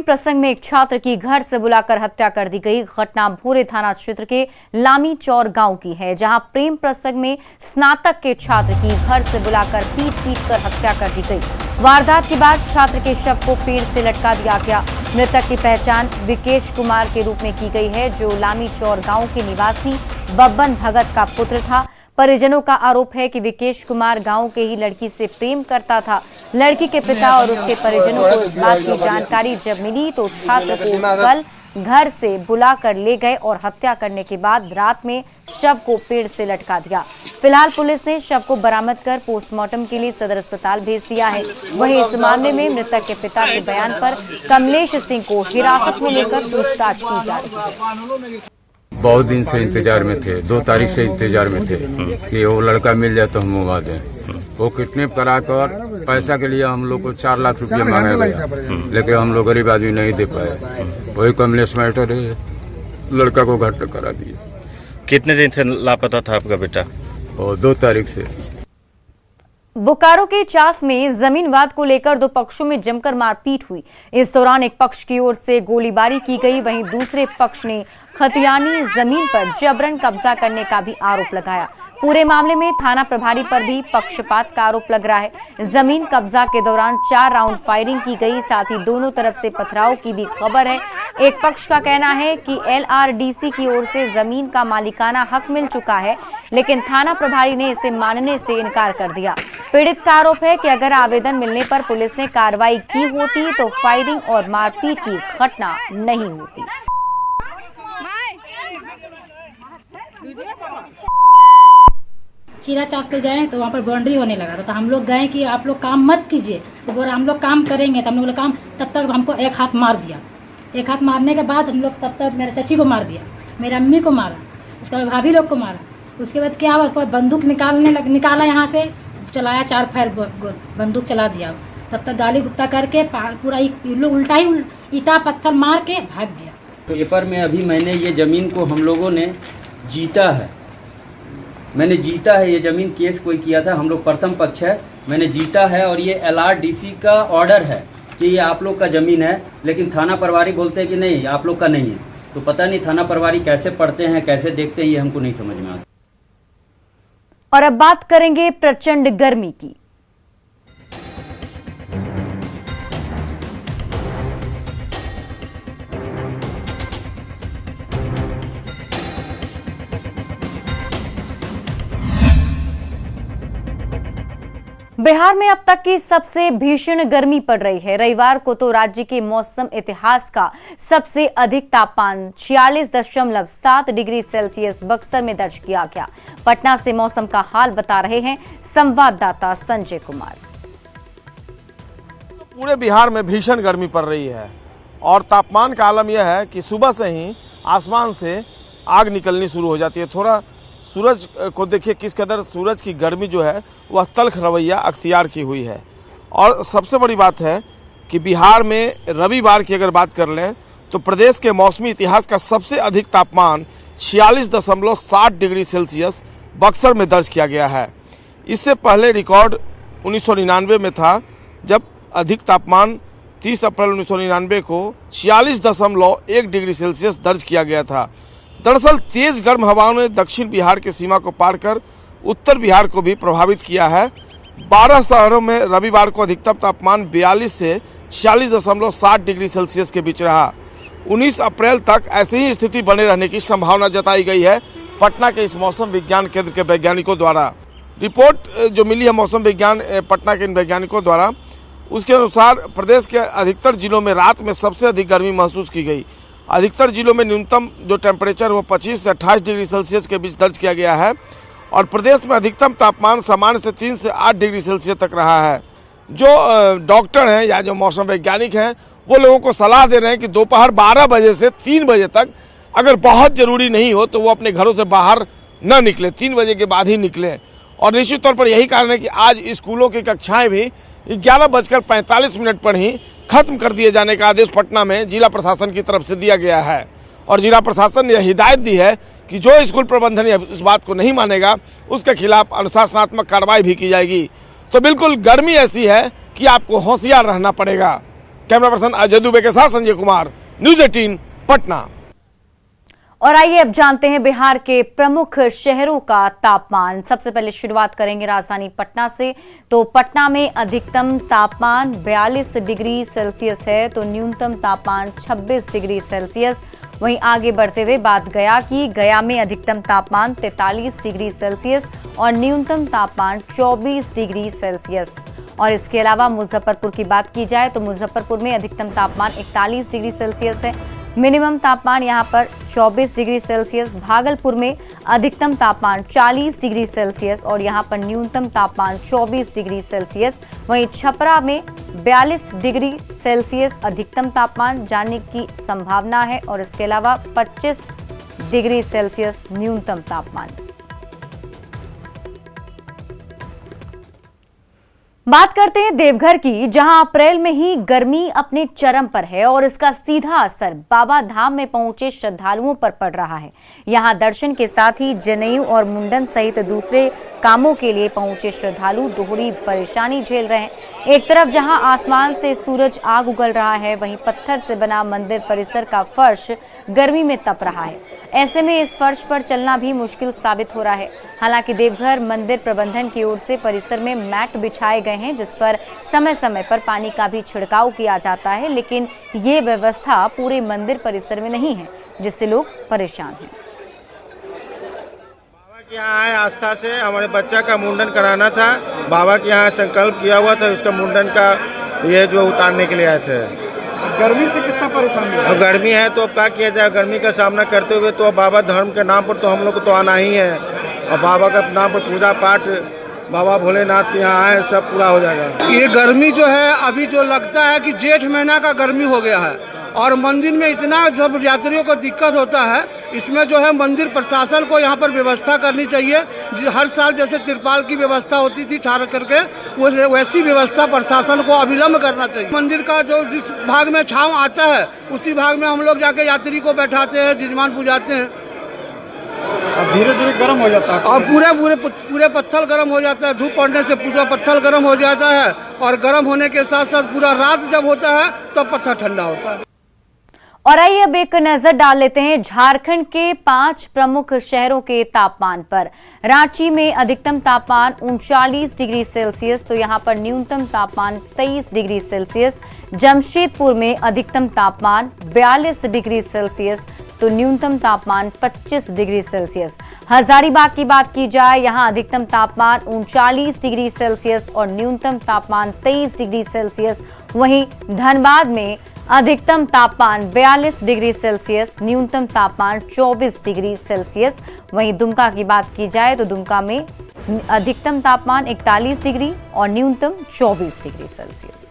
प्रसंग में एक छात्र की घर से बुलाकर हत्या कर दी गई। घटना भोरे थाना क्षेत्र के लामी चौर गांव की है, जहां प्रेम प्रसंग में स्नातक के छात्र की घर से बुलाकर पीट कर हत्या कर दी गई। वारदात के बाद छात्र के शव को पेड़ से लटका दिया गया। मृतक की पहचान विकेश कुमार के रूप में की गई है, जो लामी चौर गांव के निवासी बब्बन भगत का पुत्र था। परिजनों का आरोप है कि विकेश कुमार गांव के ही लड़की से प्रेम करता था। लड़की के पिता और उसके परिजनों को इस बात की जानकारी जब मिली तो छात्र को कल घर से बुलाकर ले गए और हत्या करने के बाद रात में शव को पेड़ से लटका दिया। फिलहाल पुलिस ने शव को बरामद कर पोस्टमार्टम के लिए सदर अस्पताल भेज दिया है। वहीं इस मामले में मृतक के पिता के बयान पर कमलेश सिंह को हिरासत में लेकर पूछताछ की जा रही है। बहुत दिन से इंतजार में थे, 2 तारीख से इंतजार में थे कि वो लड़का मिल जाए तो हम मुआ दें। वो किडनैप कराकर पैसा के लिए हम लोग को 4 लाख रुपया मांगा गया, लेकिन हम लोग गरीब आदमी नहीं दे पाए। वही कमलेश मैटर है, लड़का को घर तक करा दिए। कितने दिन से लापता था आपका बेटा? 2 तारीख से। बोकारो के चास में जमीन विवाद को लेकर 2 पक्षों में जमकर मारपीट हुई। इस दौरान एक पक्ष की ओर से गोलीबारी की गई, वहीं दूसरे पक्ष ने खतियानी जमीन पर जबरन कब्जा करने का भी आरोप लगाया। पूरे मामले में थाना प्रभारी पर भी पक्षपात का आरोप लग रहा है। जमीन कब्जा के दौरान 4 राउंड फायरिंग की गई, साथ ही दोनों तरफ से पथराव की भी खबर है। एक पक्ष का कहना है कि LRDC की ओर से जमीन का मालिकाना हक मिल चुका है, लेकिन थाना प्रभारी ने इसे मानने से इनकार कर दिया। पीड़ित का आरोप है कि अगर आवेदन मिलने पर पुलिस ने कार्रवाई की होती तो फायरिंग और मारपीट की घटना नहीं होती। चीरा चाक पे गए तो वहाँ पर बाउंड्री होने लगा था, तो हम लोग गए कि आप लोग काम मत कीजिए, तो बोला हम लोग काम करेंगे। तो हम लोग काम, तब तक हमको एक हाथ मार दिया। एक हाथ मारने के बाद हम लोग तब तक मेरे चाची को मार दिया, मेरी अम्मी को मारा, उसके बाद भाभी लोग को मारा। उसके बाद क्या हुआ, उसके बाद बंदूक निकाला यहाँ से, चलाया 4 फायर बंदूक चला दिया। तब तक गाली गुप्ता करके पूरा उल्टा ही ईटा पत्थर मार के भाग गया। पेपर में अभी मैंने ये ज़मीन को हम लोगों ने जीता है, मैंने जीता है। ये ज़मीन केस कोई किया था, हम लोग प्रथम पक्ष है, मैंने जीता है। और ये LRDC का ऑर्डर है कि ये आप लोग का ज़मीन है, लेकिन थाना प्रभारी बोलते हैं कि नहीं आप लोग का नहीं है। तो पता नहीं थाना प्रभारी कैसे पढ़ते हैं, कैसे देखते हैं, ये हमको नहीं समझ में आता। और अब बात करेंगे प्रचंड गर्मी की। बिहार में अब तक की सबसे भीषण गर्मी पड़ रही है। रविवार को तो राज्य के मौसम इतिहास का सबसे अधिक तापमान 46.7 डिग्री सेल्सियस बक्सर में दर्ज किया गया। पटना से मौसम का हाल बता रहे हैं संवाददाता संजय कुमार। पूरे बिहार में भीषण गर्मी पड़ रही है और तापमान का आलम यह है कि सुबह से ही आसमान से आग निकलनी शुरू हो जाती है। थोड़ा सूरज को देखिए किस कदर सूरज की गर्मी जो है वह तल्ख रवैया अख्तियार की हुई है। और सबसे बड़ी बात है कि बिहार में रविवार की अगर बात कर लें तो प्रदेश के मौसमी इतिहास का सबसे अधिक तापमान 46.7 डिग्री सेल्सियस बक्सर में दर्ज किया गया है। इससे पहले रिकॉर्ड 1999 में था, जब अधिक तापमान 30 अप्रैल 1999 को 46.1 डिग्री सेल्सियस दर्ज किया गया था। दरअसल तेज गर्म हवाओं ने दक्षिण बिहार की सीमा को पार कर उत्तर बिहार को भी प्रभावित किया है। 12 शहरों में रविवार को अधिकतम तापमान 42 से 46.7 डिग्री सेल्सियस के बीच रहा। 19 अप्रैल तक ऐसी ही स्थिति बने रहने की संभावना जताई गई है पटना के इस मौसम विज्ञान केंद्र के वैज्ञानिकों द्वारा। रिपोर्ट जो मिली है मौसम विज्ञान पटना के इन वैज्ञानिकों द्वारा, उसके अनुसार प्रदेश के अधिकतर जिलों में रात में सबसे अधिक गर्मी महसूस की गई। अधिकतर जिलों में न्यूनतम जो टेम्परेचर वो 25 से 28 डिग्री सेल्सियस के बीच दर्ज किया गया है और प्रदेश में अधिकतम तापमान सामान्य से 3 से 8 डिग्री सेल्सियस तक रहा है। जो डॉक्टर हैं या जो मौसम वैज्ञानिक हैं वो लोगों को सलाह दे रहे हैं कि दोपहर 12 बजे से 3 बजे तक अगर बहुत ज़रूरी नहीं हो तो वो अपने घरों से बाहर न निकलें, 3 बजे के बाद ही निकलें। और निश्चित तौर पर यही कारण है कि आज स्कूलों की कक्षाएँ भी 11:45 पर ही खत्म कर दिए जाने का आदेश पटना में जिला प्रशासन की तरफ से दिया गया है। और जिला प्रशासन ने यह हिदायत दी है कि जो स्कूल प्रबंधन इस बात को नहीं मानेगा उसके खिलाफ अनुशासनात्मक कार्रवाई भी की जाएगी। तो बिल्कुल गर्मी ऐसी है कि आपको होशियार रहना पड़ेगा। कैमरा पर्सन अजय दुबे के साथ संजय कुमार, न्यूज 18 पटना। और आइए अब जानते हैं बिहार के प्रमुख शहरों का तापमान। सबसे पहले शुरुआत करेंगे राजधानी पटना से। तो पटना में अधिकतम तापमान 42 डिग्री सेल्सियस है, तो न्यूनतम तापमान 26 डिग्री सेल्सियस। वहीं आगे बढ़ते हुए बात गया की। गया में अधिकतम तापमान 43 डिग्री सेल्सियस और न्यूनतम तापमान 24 डिग्री सेल्सियस। और इसके अलावा मुजफ्फरपुर की बात की जाए तो मुजफ्फरपुर में अधिकतम तापमान 41 डिग्री सेल्सियस है, मिनिमम तापमान यहां पर 24 डिग्री सेल्सियस। भागलपुर में अधिकतम तापमान 40 डिग्री सेल्सियस और यहां पर न्यूनतम तापमान 24 डिग्री सेल्सियस। वहीं छपरा में 42 डिग्री सेल्सियस अधिकतम तापमान जाने की संभावना है और इसके अलावा 25 डिग्री सेल्सियस न्यूनतम तापमान। बात करते हैं देवघर की, जहां अप्रैल में ही गर्मी अपने चरम पर है और इसका सीधा असर बाबा धाम में पहुंचे श्रद्धालुओं पर पड़ रहा है। यहां दर्शन के साथ ही जनेऊ और मुंडन सहित दूसरे कामों के लिए पहुंचे श्रद्धालु दोहरी परेशानी झेल रहे हैं। एक तरफ जहां आसमान से सूरज आग उगल रहा है, वहीं पत्थर से बना मंदिर परिसर का फर्श गर्मी में तप रहा है। ऐसे में इस फर्श पर चलना भी मुश्किल साबित हो रहा है। हालांकि देवघर मंदिर प्रबंधन की ओर से परिसर में मैट बिछाए गए हैं, जिस पर समय समय पर पानी का भी छिड़काव किया जाता है, लेकिन ये व्यवस्था पूरे मंदिर परिसर में नहीं है, जिससे लोग परेशान हैं। यहाँ आए आस्था से, हमारे बच्चा का मुंडन कराना था, बाबा के यहाँ संकल्प किया हुआ था, उसका मुंडन का ये जो उतारने के लिए आए थे। गर्मी से कितना परेशान है? और गर्मी है तो अब क्या किया जाए, गर्मी का सामना करते हुए तो बाबा धर्म के नाम पर तो हम लोग को तो आना ही है, और बाबा का नाम पर पूजा पाठ बाबा भोलेनाथ के यहाँ आए, सब पूरा हो जाएगा। ये गर्मी जो है अभी जो लगता है कि जेठ महीना का गर्मी हो गया है और मंदिर में इतना सब यात्रियों को दिक्कत होता है। इसमें जो है मंदिर प्रशासन को यहाँ पर व्यवस्था करनी चाहिए। हर साल जैसे तिरपाल की व्यवस्था होती थी ठाड़ करके, वो वैसी व्यवस्था प्रशासन को अविलंब करना चाहिए। मंदिर का जो जिस भाग में छांव आता है उसी भाग में हम लोग जाके यात्री को बैठाते हैं, जजमान पुजाते हैं। अब धीरे धीरे गर्म हो जाता है और पूरे पत्थर गर्म हो जाता है। धूप पड़ने से पूरा पत्थर गर्म हो जाता है और गर्म होने के साथ साथ पूरा रात जब होता है तो पत्थर ठंडा होता है। और आइए अब एक नजर डाल लेते हैं झारखंड के 5 प्रमुख शहरों के तापमान पर। रांची में अधिकतम तापमान 39 डिग्री सेल्सियस, तो यहां पर न्यूनतम तापमान 23 डिग्री सेल्सियस। जमशेदपुर में अधिकतम तापमान 42 डिग्री सेल्सियस, तो न्यूनतम तापमान 25 डिग्री सेल्सियस। हजारीबाग की बात की जाए, यहां अधिकतम तापमान 39 डिग्री सेल्सियस और न्यूनतम तापमान 23 डिग्री सेल्सियस। वहीं धनबाद में अधिकतम तापमान 42 डिग्री सेल्सियस, न्यूनतम तापमान 24 डिग्री सेल्सियस। वहीं दुमका की बात की जाए तो दुमका में अधिकतम तापमान 41 डिग्री और न्यूनतम 24 डिग्री सेल्सियस।